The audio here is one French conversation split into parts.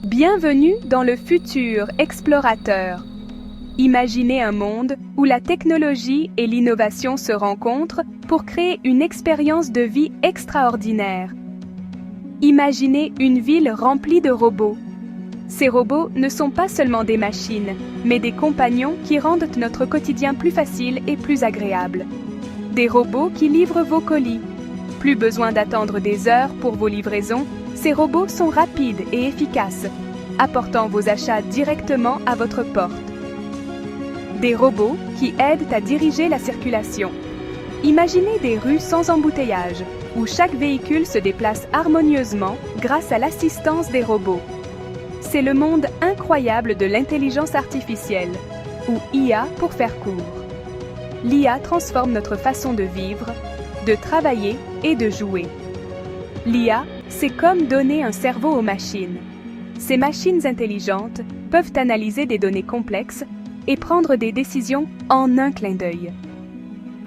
Bienvenue dans le futur explorateur. Imaginez un monde où la technologie et l'innovation se rencontrent pour créer une expérience de vie extraordinaire. Imaginez une ville remplie de robots. Ces robots ne sont pas seulement des machines, mais des compagnons qui rendent notre quotidien plus facile et plus agréable. Des robots qui livrent vos colis. Plus besoin d'attendre des heures pour vos livraisons, ces robots sont rapides et efficaces, apportant vos achats directement à votre porte. Des robots qui aident à diriger la circulation. Imaginez des rues sans embouteillage, où chaque véhicule se déplace harmonieusement grâce à l'assistance des robots. C'est le monde incroyable de l'intelligence artificielle, ou IA pour faire court. L'IA transforme notre façon de vivre, de travailler et de jouer. L'IA, c'est comme donner un cerveau aux machines. Ces machines intelligentes peuvent analyser des données complexes et prendre des décisions en un clin d'œil.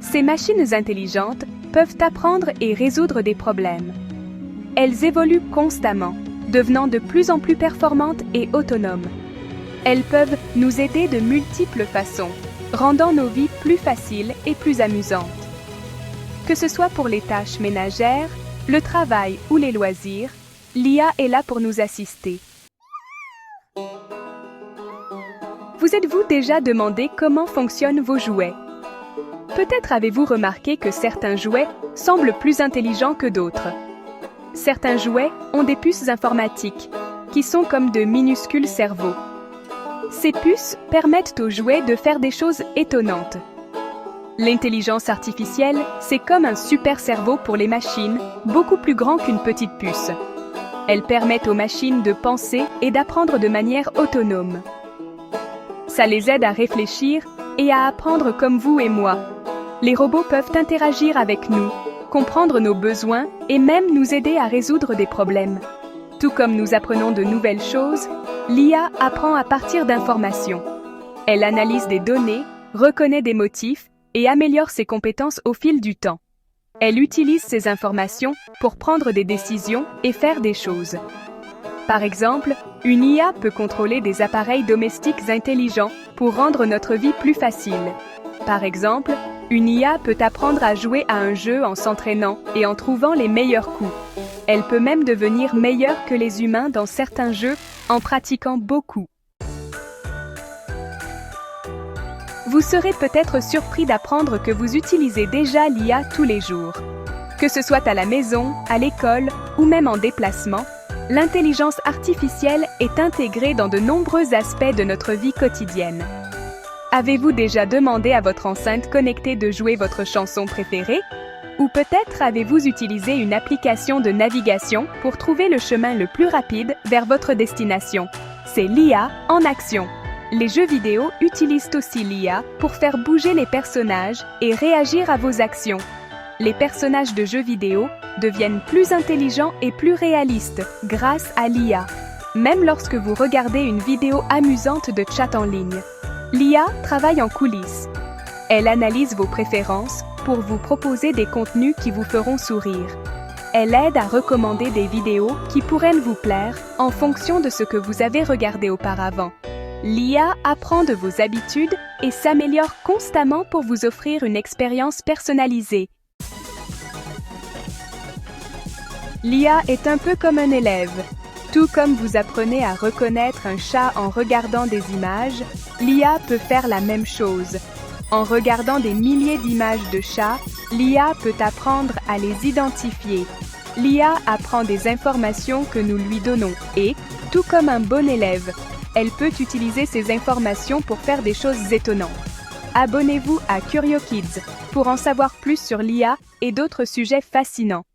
Ces machines intelligentes peuvent apprendre et résoudre des problèmes. Elles évoluent constamment, devenant de plus en plus performantes et autonomes. Elles peuvent nous aider de multiples façons, rendant nos vies plus faciles et plus amusantes. Que ce soit pour les tâches ménagères, le travail ou les loisirs, l'IA est là pour nous assister. Vous êtes-vous déjà demandé comment fonctionnent vos jouets? Peut-être avez-vous remarqué que certains jouets semblent plus intelligents que d'autres. Certains jouets ont des puces informatiques, qui sont comme de minuscules cerveaux. Ces puces permettent aux jouets de faire des choses étonnantes. L'intelligence artificielle, c'est comme un super cerveau pour les machines, beaucoup plus grand qu'une petite puce. Elles permettent aux machines de penser et d'apprendre de manière autonome. Ça les aide à réfléchir et à apprendre comme vous et moi. Les robots peuvent interagir avec nous, comprendre nos besoins et même nous aider à résoudre des problèmes. Tout comme nous apprenons de nouvelles choses, l'IA apprend à partir d'informations. Elle analyse des données, reconnaît des motifs et améliore ses compétences au fil du temps. Elle utilise ces informations pour prendre des décisions et faire des choses. Par exemple, une IA peut contrôler des appareils domestiques intelligents pour rendre notre vie plus facile. Par exemple, une IA peut apprendre à jouer à un jeu en s'entraînant et en trouvant les meilleurs coups. Elle peut même devenir meilleure que les humains dans certains jeux en pratiquant beaucoup. Vous serez peut-être surpris d'apprendre que vous utilisez déjà l'IA tous les jours. Que ce soit à la maison, à l'école ou même en déplacement, l'intelligence artificielle est intégrée dans de nombreux aspects de notre vie quotidienne. Avez-vous déjà demandé à votre enceinte connectée de jouer votre chanson préférée? Ou peut-être avez-vous utilisé une application de navigation pour trouver le chemin le plus rapide vers votre destination? C'est l'IA en action. Les jeux vidéo utilisent aussi l'IA pour faire bouger les personnages et réagir à vos actions. Les personnages de jeux vidéo deviennent plus intelligents et plus réalistes grâce à l'IA, même lorsque vous regardez une vidéo amusante de chat en ligne. L'IA travaille en coulisses. Elle analyse vos préférences pour vous proposer des contenus qui vous feront sourire. Elle aide à recommander des vidéos qui pourraient vous plaire en fonction de ce que vous avez regardé auparavant. L'IA apprend de vos habitudes et s'améliore constamment pour vous offrir une expérience personnalisée. L'IA est un peu comme un élève. Tout comme vous apprenez à reconnaître un chat en regardant des images, l'IA peut faire la même chose. En regardant des milliers d'images de chats, l'IA peut apprendre à les identifier. L'IA apprend des informations que nous lui donnons et, tout comme un bon élève, elle peut utiliser ces informations pour faire des choses étonnantes. Abonnez-vous à CurioKids pour en savoir plus sur l'IA et d'autres sujets fascinants.